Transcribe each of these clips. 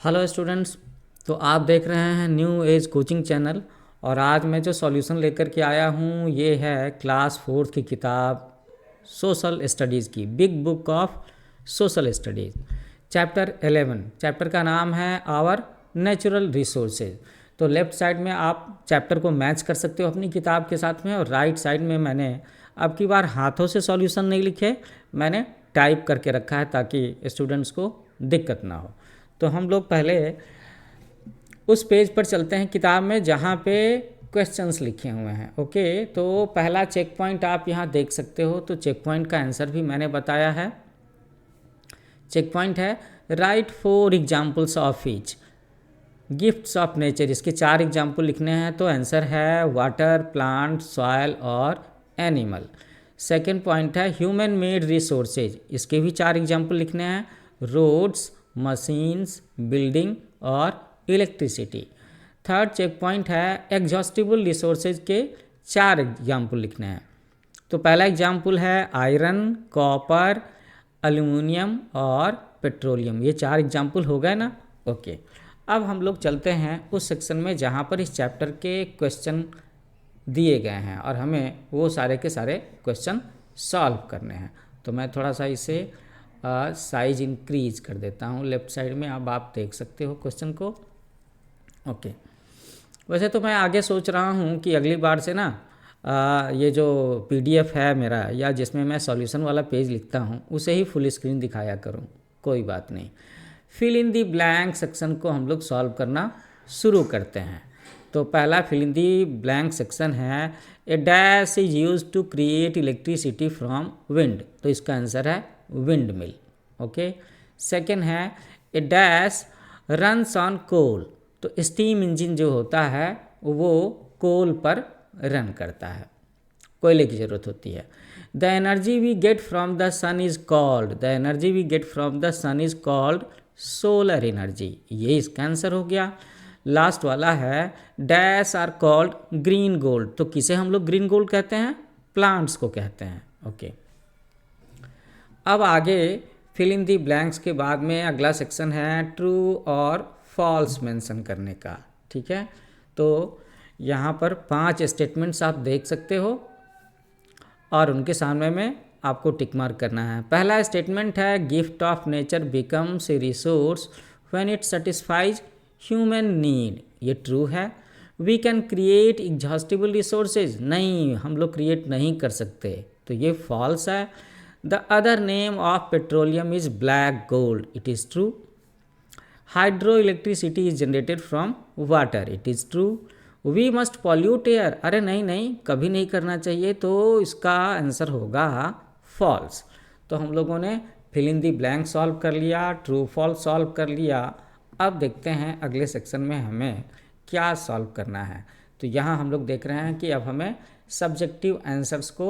Hello students. तो आप देख रहे हैं न्यू एज कोचिंग चैनल। और आज मैं जो सॉल्यूशन लेकर के आया हूँ ये है क्लास फोर्थ की किताब सोशल स्टडीज़ की, big book of social studies, chapter 11। Chapter का नाम है आवर नेचुरल रिसोर्सेज। तो लेफ़्ट साइड में आप चैप्टर को मैच कर सकते हो अपनी किताब के साथ में, और राइट साइड में मैंने अब की बार हाथों से सॉल्यूशन नहीं लिखे, मैंने टाइप करके रखा है ताकि स्टूडेंट्स को दिक्कत ना हो। तो हम लोग पहले उस पेज पर चलते हैं किताब में जहाँ पे क्वेश्चंस लिखे हुए हैं। ओके, तो पहला चेक पॉइंट आप यहाँ देख सकते हो। तो चेक पॉइंट का आंसर भी मैंने बताया है। चेक पॉइंट है right 4 examples of each gifts of nature. इसके 4 एग्जाम्पल लिखने हैं। तो आंसर है वाटर, प्लांट, सॉयल और एनिमल। सेकेंड पॉइंट है ह्यूमन मेड रिसोर्सेज। इसके भी 4 एग्जाम्पल लिखने हैं, रोड्स, मशीन्स, बिल्डिंग और इलेक्ट्रिसिटी। थर्ड चेक पॉइंट है एग्जॉस्टिबल रिसोर्सेज के 4 एग्जाम्पल लिखने हैं। तो पहला एग्जाम्पल है आयरन, कॉपर, एल्युमिनियम और पेट्रोलियम। ये 4 एग्जाम्पल हो गए ना। ओके, अब हम लोग चलते हैं उस सेक्शन में जहाँ पर इस चैप्टर के क्वेश्चन दिए गए हैं और हमें वो सारे के सारे क्वेश्चन सॉल्व करने हैं। तो मैं थोड़ा सा इसे साइज इंक्रीज कर देता हूँ। लेफ़्ट साइड में अब आप देख सकते हो क्वेश्चन को। ओके, वैसे तो मैं आगे सोच रहा हूँ कि अगली बार से ना ये जो पीडीएफ है मेरा, या जिसमें मैं सॉल्यूशन वाला पेज लिखता हूँ, उसे ही फुल स्क्रीन दिखाया करूँ। कोई बात नहीं। Fill in the blank section को हम लोग सॉल्व करना शुरू करते हैं। तो पहला fill in the blank section है A dash is used to create electricity from wind. तो इसका आंसर है विंड मिल। ओके, सेकेंड है A dash runs on coal. तो स्टीम इंजन जो होता है वो कोल पर रन करता है, कोयले की ज़रूरत होती है। The energy we get from the sun is called, the energy we get from the sun is called solar energy. ये इसका आंसर हो गया। लास्ट वाला है dash are called green gold. तो किसे हम लोग ग्रीन गोल्ड कहते हैं? प्लांट्स को कहते हैं। ओके, अब आगे फिल इन दी ब्लैंक्स के बाद में अगला सेक्शन है ट्रू और फॉल्स मेंशन करने का। ठीक है, तो यहाँ पर 5 स्टेटमेंट्स आप देख सकते हो और उनके सामने में आपको टिक मार्क करना है। पहला स्टेटमेंट है gift of nature becomes a resource when it satisfies human need. ये ट्रू है। We can create exhaustible resources. नहीं, हम लोग क्रिएट नहीं कर सकते, तो ये फॉल्स है। The other name of petroleum is black gold. It is true. Hydro electricity is generated from water. It is true. We must pollute air. अरे नहीं नहीं, कभी नहीं करना चाहिए, तो इसका आंसर होगा फॉल्स। तो हम लोगों ने fill in the blank solve कर लिया, ट्रू फॉल्स सॉल्व कर लिया। अब देखते हैं अगले सेक्शन में हमें क्या सॉल्व करना है। तो यहाँ हम लोग देख रहे हैं कि अब हमें सब्जेक्टिव आंसर्स को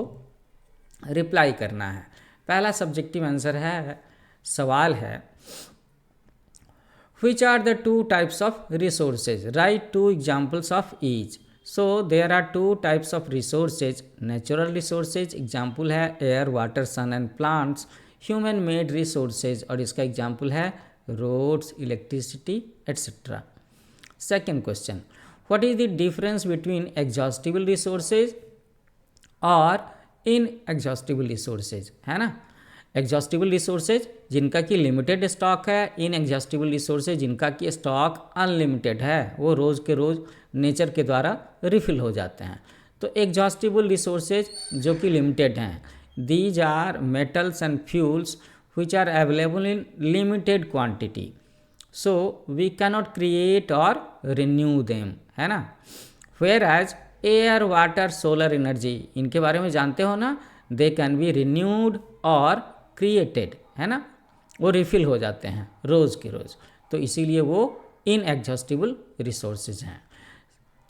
रिप्लाई करना है। पहला सब्जेक्टिव आंसर है, सवाल है which are the 2 types of resources? Write 2 examples of each. So there are 2 types of resources, natural resources, example है air, water, sun and plants. human made resources और इसका example है roads, electricity etc. Second question, what is the difference between exhaustible resources और inexhaustible resources? है ना, exhaustible resources जिनका कि limited stock है, इन एग्जॉस्टिबल रिसोर्सेज जिनका कि स्टॉक अनलिमिटेड है, वो रोज़ के रोज़ नेचर के द्वारा रिफिल हो जाते हैं। तो एग्जॉस्टिबल रिसोर्सेज जो कि लिमिटेड हैं, these are metals and fuels which are available in limited quantity, so we cannot create और रिन्यू देम, है ना। Whereas air, water, solar energy, इनके बारे में जानते हो ना, दे कैन बी रिन्यूड और क्रिएटेड, है ना, वो रिफिल हो जाते हैं रोज़ के रोज़, तो इसीलिए वो इनएग्जॉस्टिबल रिसोर्सेज हैं।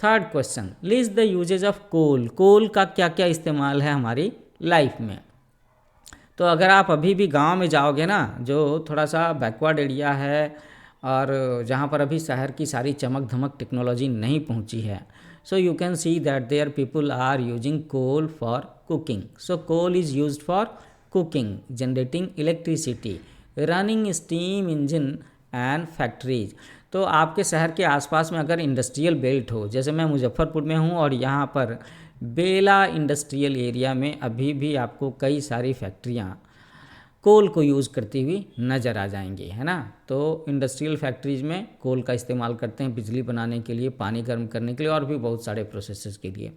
Third question, list the uses of coal. Coal का क्या क्या इस्तेमाल है हमारी लाइफ में। तो अगर आप अभी भी गांव में जाओगे ना, जो थोड़ा सा बैकवर्ड एरिया है और जहाँ पर अभी शहर की सारी चमक धमक टेक्नोलॉजी नहीं पहुँची है, so you can see that there people are using coal for cooking. So coal is used for cooking, generating electricity, running steam engine and factories. तो आपके शहर के आसपास में अगर इंडस्ट्रियल बेल्ट हो, जैसे मैं मुजफ्फरपुर में हूँ और यहाँ पर बेला इंडस्ट्रियल एरिया में अभी भी आपको कई सारी फैक्ट्रियाँ कोल को यूज़ करती हुई नज़र आ जाएंगी, है ना। तो इंडस्ट्रियल फैक्ट्रीज में कोल का इस्तेमाल करते हैं बिजली बनाने के लिए, पानी गर्म करने के लिए और भी बहुत सारे प्रोसेसेस के लिए।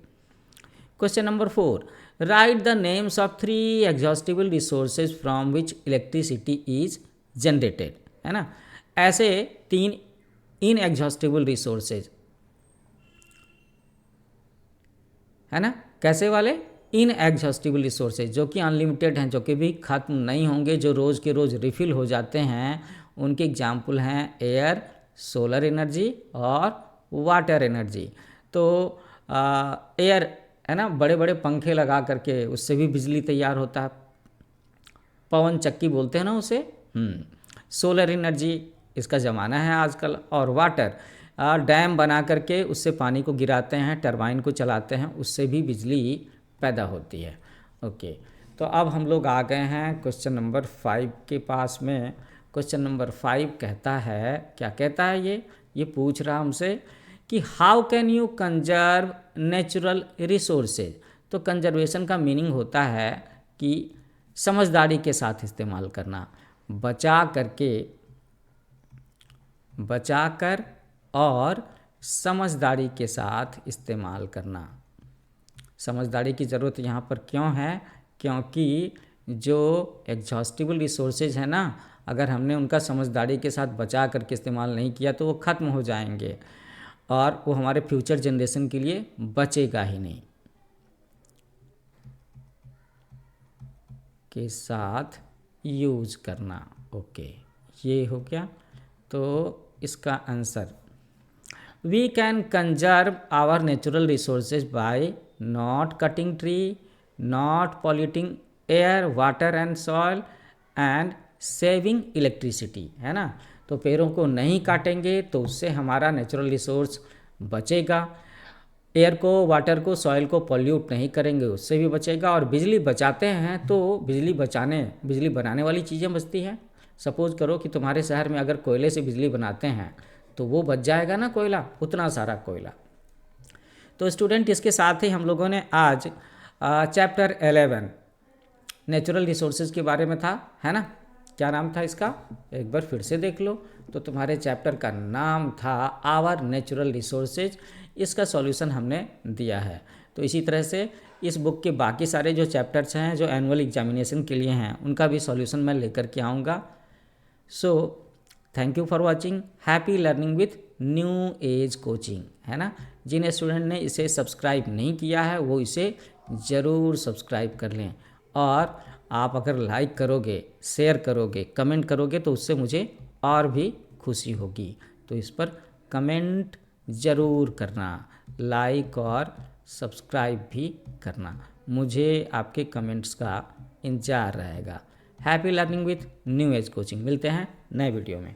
Question number 4, right the names of 3 exhaustible resources from which electricity is generated, है ना। ऐसे 3 इनएग्जॉस्टिबल रिसोर्सेज, है ना, कैसे वाले, इनएग्जॉस्टिबल रिसोर्सेज जो कि अनलिमिटेड हैं, जो कि भी खत्म नहीं होंगे, जो रोज़ के रोज़ रिफ़िल हो जाते हैं। उनके एग्जाम्पल हैं एयर, सोलर एनर्जी और वाटर एनर्जी। तो एयर, है ना, बड़े बड़े पंखे लगा करके उससे भी बिजली तैयार होता है, पवन चक्की बोलते हैं ना उसे। सोलर एनर्जी, इसका ज़माना है आजकल। और वाटर, डैम बना करके उससे पानी को गिराते हैं, टरबाइन को चलाते हैं, उससे भी बिजली पैदा होती है। ओके, तो अब हम लोग आ गए हैं क्वेश्चन नंबर 5 के पास में। क्वेश्चन नंबर 5 कहता है, क्या कहता है ये पूछ रहा हमसे कि how can you conserve natural resources. तो कंजर्वेशन का मीनिंग होता है कि समझदारी के साथ इस्तेमाल करना, बचा कर और समझदारी के साथ इस्तेमाल करना। समझदारी की ज़रूरत यहाँ पर क्यों है, क्योंकि जो एग्जॉस्टिबल रिसोर्सेज है ना, अगर हमने उनका समझदारी के साथ बचा करके इस्तेमाल नहीं किया तो वो ख़त्म हो जाएंगे और वो हमारे फ्यूचर जनरेशन के लिए बचेगा ही नहीं। के साथ यूज करना। ओके, ये हो गया। तो इसका answer, we can conserve our natural resources by not cutting tree, not polluting air, water and soil and saving electricity, है ना। तो पेड़ों को नहीं काटेंगे तो उससे हमारा नेचुरल रिसोर्स बचेगा, एयर को, वाटर को, सॉइल को पॉल्यूट नहीं करेंगे, उससे भी बचेगा। और बिजली बचाते हैं तो बिजली बनाने वाली चीज़ें बचती हैं। सपोज करो कि तुम्हारे शहर में अगर कोयले से बिजली बनाते हैं तो वो बच जाएगा ना कोयला, उतना सारा कोयला। तो स्टूडेंट, इसके साथ ही हम लोगों ने आज चैप्टर 11 नेचुरल रिसोर्सेज के बारे में था, है ना। क्या नाम था इसका, एक बार फिर से देख लो। तो तुम्हारे चैप्टर का नाम था आवर नेचुरल रिसोर्सेज। इसका सॉल्यूशन हमने दिया है। तो इसी तरह से इस बुक के बाकी सारे जो चैप्टर्स हैं जो एनुअल एग्जामिनेशन के लिए हैं, उनका भी सॉल्यूशन मैं लेकर के आऊँगा। So thank you for watching, happy learning with new age coaching, है ना। जिन स्टूडेंट ने इसे सब्सक्राइब नहीं किया है वो इसे ज़रूर सब्सक्राइब कर लें। और आप अगर लाइक करोगे, शेयर करोगे, कमेंट करोगे तो उससे मुझे और भी खुशी होगी। तो इस पर कमेंट ज़रूर करना, लाइक और सब्सक्राइब भी करना, मुझे आपके कमेंट्स का इंतज़ार रहेगा। Happy learning with new age coaching. मिलते हैं नए वीडियो में।